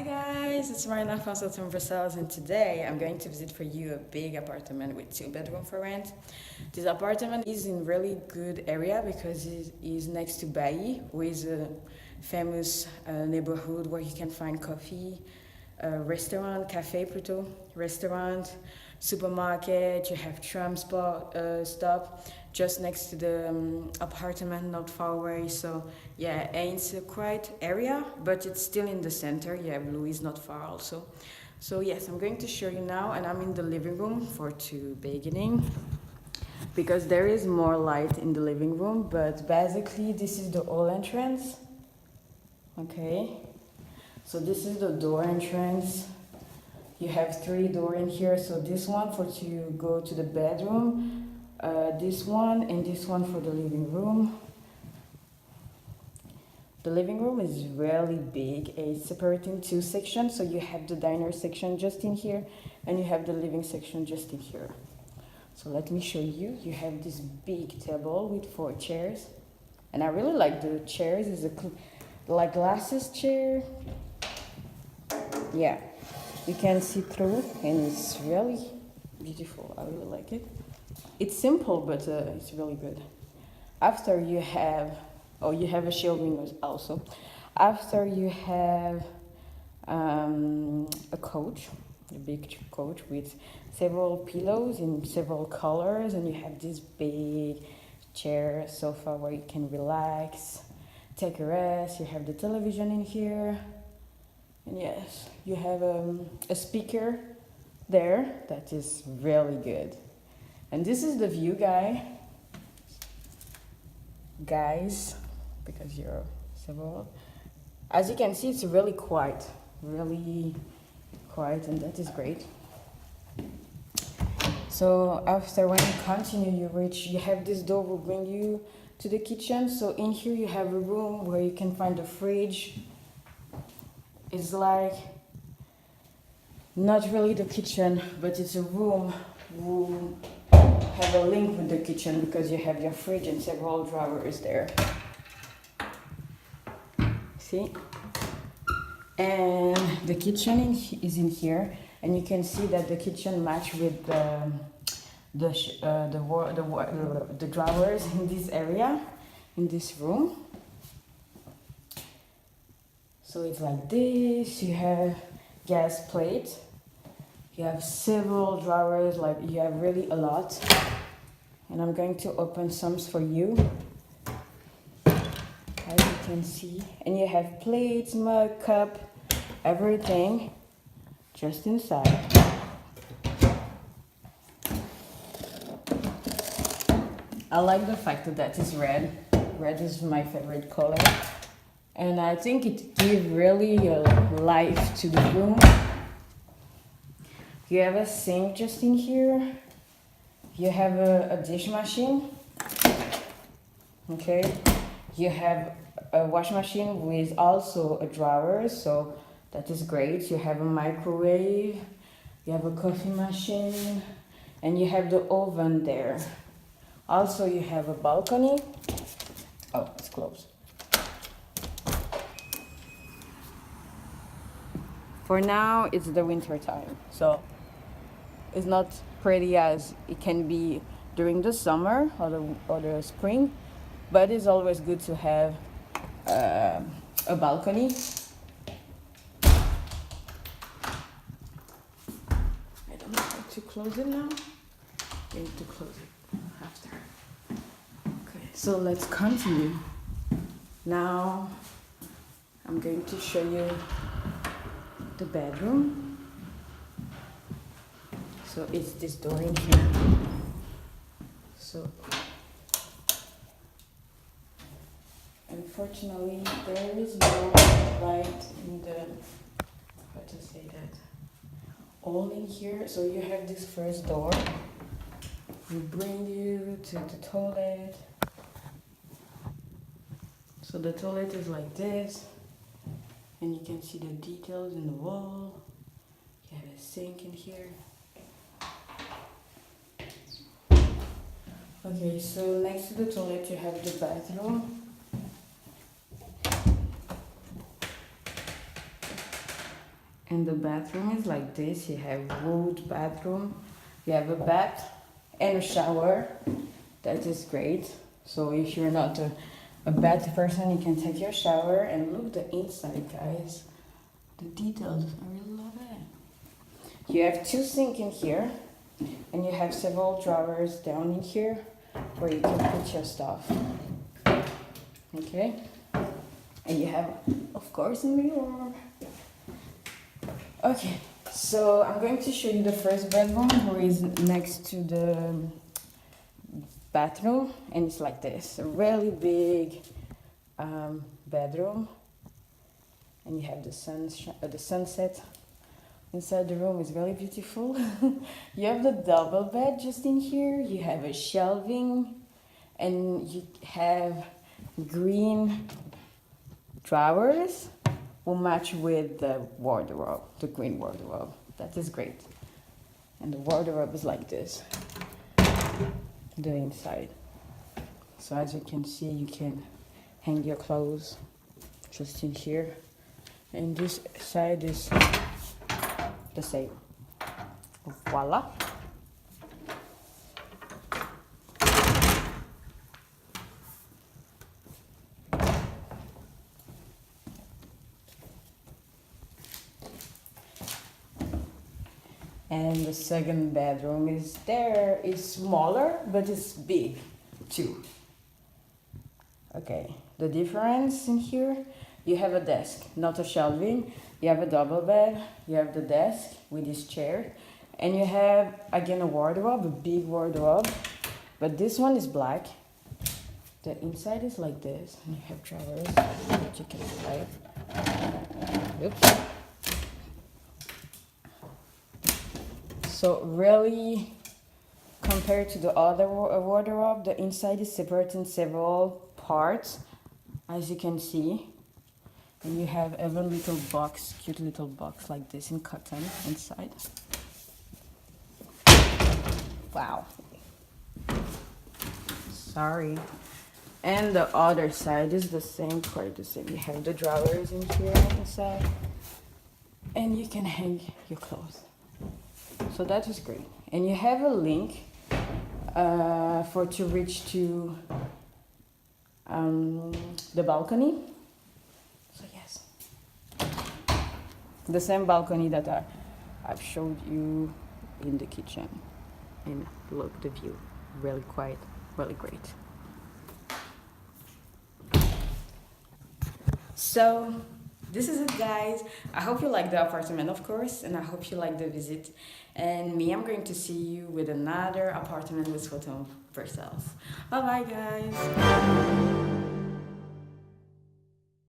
Hi guys, it's Marina from Ixelles, and today I'm going to visit for you a big apartment with 2 bedrooms for rent. This apartment is in really good area because it is next to Bailly, which is a famous neighborhood where you can find coffee, restaurant, cafe plutôt, restaurant, supermarket. You have tram stop just next to the apartment, not far away. So yeah, and it's a quiet area, but it's still in the center. Yeah, Louis is not far also. So yes, I'm going to show you now, and I'm in the living room for to beginning because there is more light in the living room. But basically, this is the hall entrance. Okay, so this is the door entrance. You have 3 doors in here. So this one for to go to the bedroom, this one, and this one for the living room. The living room is really big. It's separated in 2 sections. So you have the diner section just in here, and you have the living section just in here. So let me show you. You have this big table with 4 chairs, and I really like the chairs. It's a like glasses chair. Yeah, you can see through, and it's really beautiful. I really like it. It's simple, but it's really good. After you have, oh, you have a shield windows also. After you have a couch, a big couch with several pillows in several colors, and you have this big chair, sofa where you can relax, take a rest. You have the television in here, and yes, you have a speaker there that is really good. And this is the view, guys, because you're several. As you can see, it's really quiet, and that is great. So after when you continue, you have this door will bring you to the kitchen. So in here you have a room where you can find a fridge. It's like not really the kitchen, but it's a room who have a link with the kitchen because you have your fridge and several drawers there. See? And the kitchen is in here, and you can see that the kitchen match with the drawers in this area, in this room. So it's like this. You have gas plate. You have several drawers, like you have really a lot. And I'm going to open some for you, as you can see. And you have plates, mug, cup, everything just inside. I like the fact that that is red. Red is my favorite color. And I think it gives really life to the room. You have a sink just in here. You have a dish machine. Okay. You have a wash machine with also a drawer, so that is great. You have a microwave. You have a coffee machine, and you have the oven there. Also, you have a balcony. Oh, it's closed. For now, it's the winter time, so it's not pretty as it can be during the summer or the spring, but it's always good to have a balcony. I don't know how to close it now. I need to close it after. Okay, so let's continue. Now I'm going to show you the bedroom. So it's this door in here. So unfortunately there is no light in the, how to say that, all in here. So you have this first door, we bring you to the toilet. So the toilet is like this, and you can see the details in the wall. You have a sink in here. Okay, so next to the toilet you have the bathroom. And the bathroom is like this. You have wood bathroom. You have a bath and a shower. That is great. So if you're not a bath person, you can take your shower and look the inside, guys. The details, I really love it. You have 2 sinks in here, and you have several drawers down in here where you can put your stuff. Okay? And you have, of course, a mirror. Okay, so I'm going to show you the first bedroom, which is next to the bathroom, and it's like this, a really big bedroom, and you have the sunset inside the room. Is really beautiful. You have the double bed just in here. You have a shelving, and you have green drawers will match with the wardrobe, the green wardrobe. That is great. And the wardrobe is like this, the inside. So as you can see, you can hang your clothes just in here. And this side is the same. Voila. And the second bedroom is there. It's smaller, but it's big too. Okay, the difference in here, you have a desk, not a shelving. You have a double bed, you have the desk with this chair, and you have, again, a wardrobe, a big wardrobe, but this one is black. The inside is like this, and you have drawers that you can slide. Oops. So really, compared to the other wardrobe, the inside is separated in several parts, as you can see. And you have even little box, cute little box like this in cotton inside. Wow. Sorry. And the other side is the same, quite the same. You have the drawers in here inside, and you can hang your clothes. So that is great. And you have a link to reach to the balcony. So yes, the same balcony that I've showed you in the kitchen. And look, the view, really quiet, really great. So this is it, guys. I hope you like the apartment, of course, and I hope you like the visit. And me, I'm going to see you with another apartment with Spotahome Ixelles. Bye bye, guys.